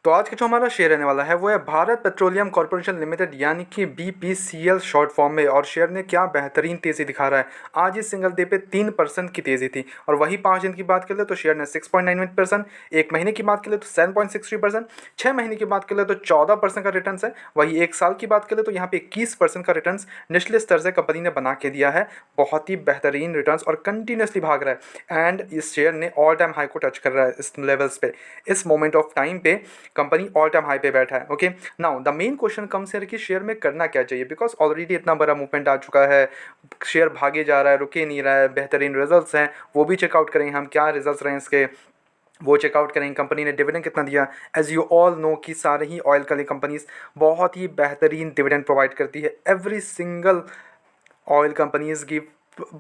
तो आज का जो हमारा शेयर रहने वाला है वो है भारत पेट्रोलियम कॉर्पोरेशन लिमिटेड यानी कि BPCL शॉर्ट फॉर्म में। और शेयर ने क्या बेहतरीन तेज़ी दिखा रहा है। आज इस सिंगल डे पे 3% की तेज़ी थी। और वही 5 दिन की बात कर ले तो शेयर ने 6.98%, एक महीने की बात कर ले तो 7.63%, 6 महीने की बात कर ले तो 14% का रिटर्न है। वही एक साल की बात कर ले तो यहाँ पे 21% का रिटर्न निचले स्तर से कंपनी ने बना के दिया है। बहुत ही बेहतरीन रिटर्न और कंटिन्यूसली भाग रहा है। एंड इस शेयर ने ऑल टाइम हाई को टच कर रहा है इस लेवल्स पे, इस मोमेंट ऑफ टाइम पे कंपनी ऑल टाइम हाई पे बैठा है। Okay, now the main question comes here कि शेयर में करना क्या चाहिए, बिकॉज ऑलरेडी इतना बड़ा मूवमेंट आ चुका है, शेयर भागे जा रहा है, रुके नहीं रहा है, बेहतरीन रिजल्ट्स हैं वो भी चेकआउट करेंगे हम, क्या रिजल्ट्स रहे हैं इसके वो चेकआउट करेंगे, कंपनी ने डिविडेंड कितना दिया। एज यू ऑल नो कि सारे ही ऑयल वाली कंपनीज बहुत ही बेहतरीन डिविडेंड प्रोवाइड करती है। Every single oil companies give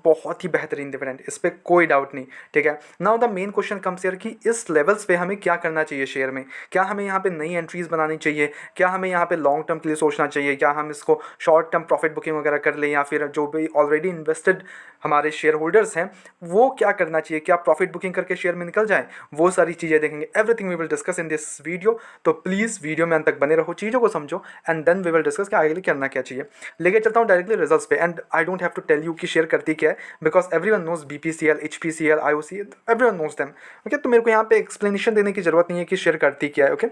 बहुत ही बेहतरीन डिविडेंड, इस पर कोई डाउट नहीं। ठीक है, now the main question comes here कि इस लेवल्स पे हमें क्या करना चाहिए शेयर में। क्या हमें यहाँ पे नई एंट्रीज बनानी चाहिए, क्या हमें यहाँ पे लॉन्ग टर्म के लिए सोचना चाहिए, क्या हम इसको शॉर्ट टर्म प्रॉफिट बुकिंग वगैरह कर लें, या फिर जो भी ऑलरेडी इन्वेस्टेड हमारे शेयर होल्डर्स हैं वो क्या करना चाहिए, क्या प्रॉफिट बुकिंग करके शेयर में निकल जाए, वो सारी चीज़ें देखेंगे। Everything we will discuss in this video. तो प्लीज़ वीडियो में अंत तक बने रहो, चीज़ों को समझो and then we will discuss कि आगे के लिए करना क्या चाहिए। लेके चलता हूँ डायरेक्टली रिजल्ट्स पे। And I don't have to tell you कि शेयर करती क्या है, because everyone knows BPCL, HPCL, IOC, everyone knows them. Okay, तो मेरे को यहाँ पे एक्सप्लेनेशन देने की जरूरत नहीं है कि शेयर करती क्या है। ओके,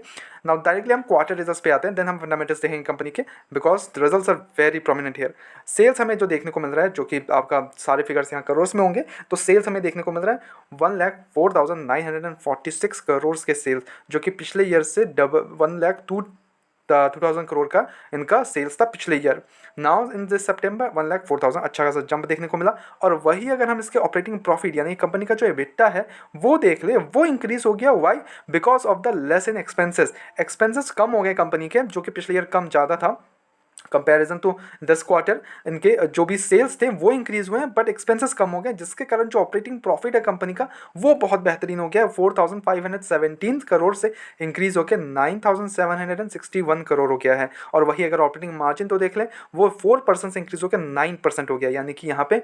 नाउ डायरेक्टली हम क्वार्टर रिजल्ट्स पे आते हैं, देन हम फंडामेंटल्स देखेंगे कंपनी के, because results are very prominent here. Sales हमें जो देखने को मिल रहा है, जो कि आपका सारे फिगर्स यहाँ करोड़ में होंगे, तो सेल्स हमें देखने को मिल रहा है 1,04,946 करोड़ के सेल्स, जो कि पिछले ईयर से 1,02,000 करोड़ का इनका सेल्स था पिछले ईयर। नाउ इन दिस सितंबर 1,04,000, अच्छा खासा जंप देखने को मिला। और वही अगर हम इसके ऑपरेटिंग प्रॉफिट यानी कंपनी का जो एबिटा है वो देख ले, वो इंक्रीज हो गया। Why? Because of the less in expenses. Expenses कम हो गए कंपनी के, जो कि पिछले ईयर कम ज़्यादा था कंपैरिजन टू दिस क्वार्टर। इनके जो भी सेल्स थे वो इंक्रीज हुए हैं बट एक्सपेंसेस कम हो गए, जिसके कारण जो ऑपरेटिंग प्रॉफिट है कंपनी का वो बहुत बेहतरीन हो गया है। 4,517 करोड़ से इंक्रीज होकर 9,761 करोड़ हो गया है। और वही अगर ऑपरेटिंग मार्जिन तो देख लें, वो 4% से इंक्रीज होकर 9% हो गया, यानी कि यहाँ पे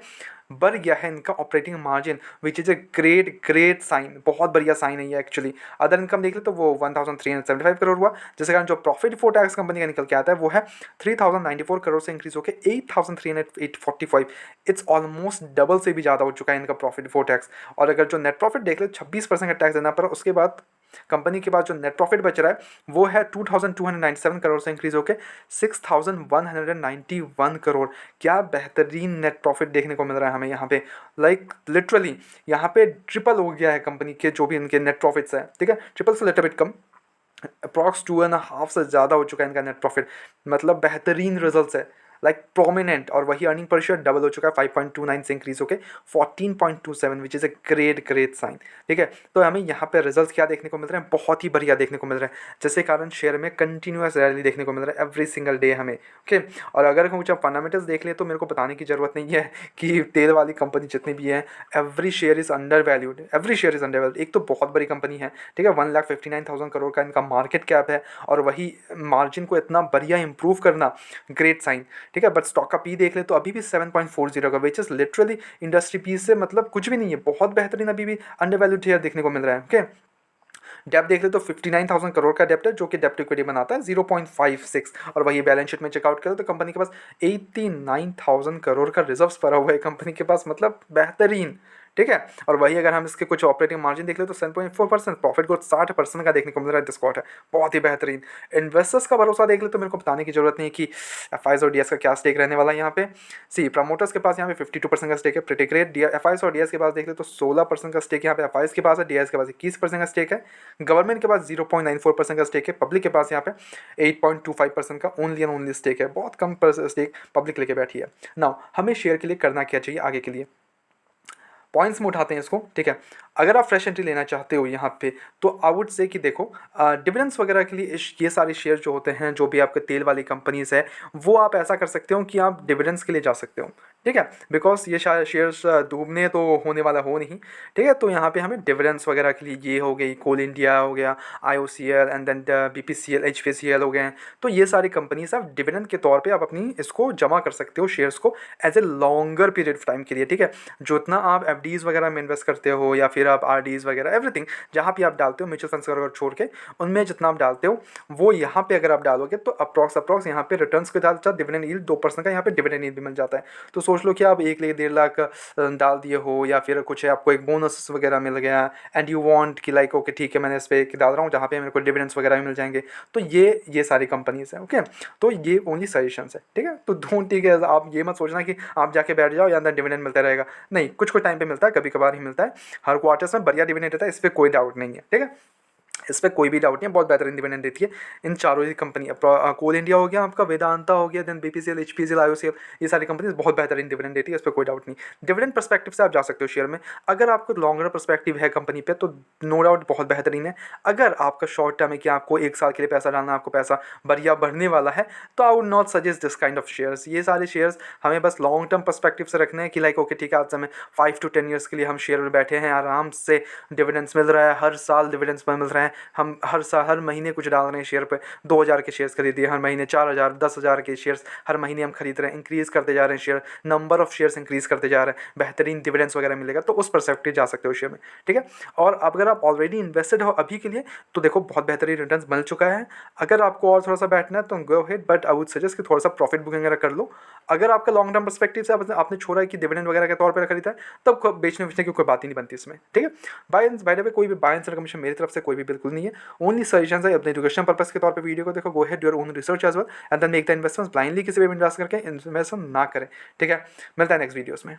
बढ़ गया है इनका operating margin, which is a great sign, बहुत बढ़िया साइन है ये एक्चुअली। अदर इनकम देख ले तो वो 1,375 करोड़ हुआ, जिसके कारण जो प्रॉफिट बिफोर टैक्स कंपनी का निकल के आता है वो है 3,094 करोड़ से इंक्रीज होकर 8,345। इट्स ऑलमोस्ट डबल से भी ज़्यादा हो चुका है इनका प्रॉफिट बिफोर टैक्स। और अगर जो नेट प्रॉफिट देख ले 26% का टैक्स देना पड़ा, उसके बाद कंपनी के पास जो नेट प्रॉफिट बच रहा है वो है 2,297 करोड़ से इंक्रीज होकर 6,191 करोड़। क्या बेहतरीन नेट प्रॉफिट देखने को मिल रहा है हमें यहाँ पे, लाइक लिटरली यहाँ पे ट्रिपल हो गया है कंपनी के जो भी इनके नेट प्रॉफिट्स है। ठीक है, ट्रिपल से लिटिल बिट कम, अप्रॉक्स 2.5 से ज़्यादा हो चुका है इनका नेट प्रॉफिट। मतलब बेहतरीन रिजल्ट्स है, लाइक प्रोमिनेंट। और वही अर्निंग पर शेयर डबल हो चुका है, 5.29 से इंक्रीज होकर 14.27, which is a great sign. ठीक है, तो हमें यहाँ पे रिजल्ट्स क्या देखने को मिल रहे हैं, बहुत ही बढ़िया देखने को मिल रहे हैं, जिसके कारण शेयर में कंटिन्यूस रैली देखने को मिल रहा है एवरी सिंगल डे हमें। ओके, और अगर हम जब फंडामेंटल्स देख ले तो मेरे को बताने की जरूरत नहीं है कि तेल वाली कंपनी जितनी भी है, every share is under valued, every share is under valued. एक तो बहुत बड़ी कंपनी है, ठीक है, 1,59,000 करोड़ का इनका मार्केट कैप है, और वही मार्जिन को इतना बढ़िया इंप्रूव करना, ग्रेट साइन। ठीक है, बट स्टॉक का पी देख ले तो अभी भी 7.40 का, which is literally industry P से मतलब कुछ भी नहीं है, बहुत बेहतरीन अभी भी अंडर वैल्यूड शेयर देखने को मिल रहा है। ओके, डेप्ट देख ले तो 59,000 करोड़ का डेप्ट है, जो कि डेप्ट इक्विटी बनाता है 0.56। और वही बैलेंस शीट में चेकआउट करें तो कंपनी के पास 89,000 करोड़ का रिजर्व्स पड़ा हुआ है कंपनी के पास, मतलब बेहतरीन। ठीक है, और वही अगर हम इसके कुछ ऑपरेटिंग मार्जिन देख ले तो 7.4%, प्रॉफिट ग्रोथ 60% का देखने को मिल रहा है दिस क्वार्टर, बहुत ही बेहतरीन। इन्वेस्टर्स का भरोसा देख ले तो मेरे को बताने की जरूरत नहीं है कि एफआईएस और डीएस का क्या स्टेक रहने वाला है यहाँ पे। सी प्रमोटर्स के पास यहाँ पे 52% का स्टेक है, प्रीटी ग्रेट। एफआईएस और डीएस के पास देख ले तो 16% का स्टेक यहाँ पे एफआईएस के पास है, डीएस के पास 21% का स्टेक है, गवर्नमेंट के पास 0.94% का स्टेक है, पब्लिक के पास यहाँ पे 8.25% का ओनली एंड ओनली स्टेक है, बहुत कम स्टेक पब्लिक लेके बैठी है। नाउ हमें शेयर के लिए करना क्या चाहिए आगे के लिए, पॉइंट्स में उठाते हैं इसको। ठीक है, अगर आप फ्रेश एंट्री लेना चाहते हो यहाँ पे तो आई वुड से कि देखो डिविडेंड्स वगैरह के लिए ये सारे शेयर जो होते हैं, जो भी आपके तेल वाली कंपनीज है, वो आप ऐसा कर सकते हो कि आप डिविडेंड्स के लिए जा सकते हो। ठीक है, बिकॉज ये शेयर्स डूबने तो होने वाला हो नहीं, ठीक है। तो यहाँ पे हमें डिविडेंड्स वगैरह के लिए ये हो गई, कोल इंडिया हो गया, IOCL and then BPCL, HPCL हो गए हैं। तो ये सारी कंपनीज आप डिविडेंड के तौर पे आप अपनी इसको जमा कर सकते हो शेयर्स को as a longer period of time के लिए, ठीक है। जितना आप FDs वगैरह में इन्वेस्ट करते हो या फिर आप RDs वगैरह एवरीथिंग जहाँ पे आप डालते हो म्यूचुअल फंड्स वगैरह छोड़ के, उनमें जितना आप डालते हो वो यहाँ पे अगर आप डालोगे तो अप्रॉक्स यहाँ पे रिटर्न्स के साथ डिविडेंड यील्ड 2% का यहाँ पे डिविडेंड यील्ड भी मिल जाता है। तो सोच लो कि आप 1 लाख 1.5 लाख डाल दिए हो, या फिर कुछ है आपको एक बोनस वगैरह मिल गया एंड यू वांट कि लाइक ओके ठीक है मैंने इस पर डाल रहा हूँ जहाँ पे मेरे को डिविडेंड्स वगैरह भी मिल जाएंगे। तो ये सारी कंपनीज हैं, ओके। तो ये ओनली सजेशंस है, ठीक है। तो डोंट ठीक है, आप ये मत सोचना कि आप जाके बैठ जाओ या अंदर डिविडेंड मिलता रहेगा, नहीं, कुछ कुछ टाइम पे मिलता है, कभी कभार ही मिलता है। हर क्वार्टर्स में बढ़िया डिविडेंड रहता है, इस पर कोई डाउट नहीं है, ठीक है। इस पर कोई भी डाउट नहीं है, बहुत बेहतरीन डिविडेंड देती है इन चारों ही कंपनी। कोल इंडिया हो गया आपका, वेदांता हो गया, देन BPCL, HPCL, IOCL, ये सारी कंपनीज बहुत बेहतरीन डिविडेंड देती है, इस पर कोई डाउट नहीं। डिविडेंड पर्सपेक्टिव से आप जा सकते हो शेयर में। अगर आपको लॉन्गर पर्सपेक्टिव है कंपनी पे तो नो डाउट बहुत बेहतरीन है। अगर आपका शॉर्ट टर्म है कि आपको 1 साल के लिए पैसा डालना, आपको पैसा बढ़िया बढ़ने वाला है, तो I would not suggest this kind of shares. ये सारे शेयर्स हमें बस लॉन्ग टर्म पर्सपेक्टिव से रखने हैं कि लाइक ओके ठीक है, आज हमें 5 to 10 ईयर्स के लिए हम शेयर में बैठे हैं, आराम से डिविडेंड्स मिल रहा है, हर साल डिविडेंड्स मिल रहे हैं, हम हर महीने कुछ डाल रहे हैं शेयर पे। 2,000 के शेयर्स खरीदिए, हर महीने 4,000 10,000 के शेयर्स हर महीने हम खरीद रहे हैं, इंक्रीज़ करते जा रहे हैं share, number of shares increase करते जा रहे हैं, बेहतरीन डिविडेंड्स वगैरह मिलेगा, तो उस परस्पेक्टिव जा सकते हो शेयर में, ठीक है। और अगर आप ऑलरेडी इन्वेस्टेड हो अभी के लिए तो देखो बहुत बेहतरीन रिटर्न मिल चुका है। अगर आपको और थोड़ा सा बैठना है तो go head, but I would suggest कि थोड़ा सा प्रॉफिट बुकिंग वगैरह कर लो। अगर आपका लॉन्ग टर्म परस्पेक्टिव से आपने छोड़ा है कि डिविडेंड वगैरह के तौर पर खरीदा है, तब बेचने की कोई बात ही नहीं बनती इसमें, ठीक है। बाय द वे कोई भी बाय एंड सेल कमीशन मेरी तरफ से कोई भी बिल्कुल नहीं है, ओनली सजेशन है। अपने एजुकेशन पर्पस के तौर पे वीडियो को देखो, go head your own research as well and then make the investments. Blindly किसी भी इन्वेस्ट करके इन्वेस्टमेंट ना करें, ठीक है। मिलता है नेक्स्ट वीडियोस में।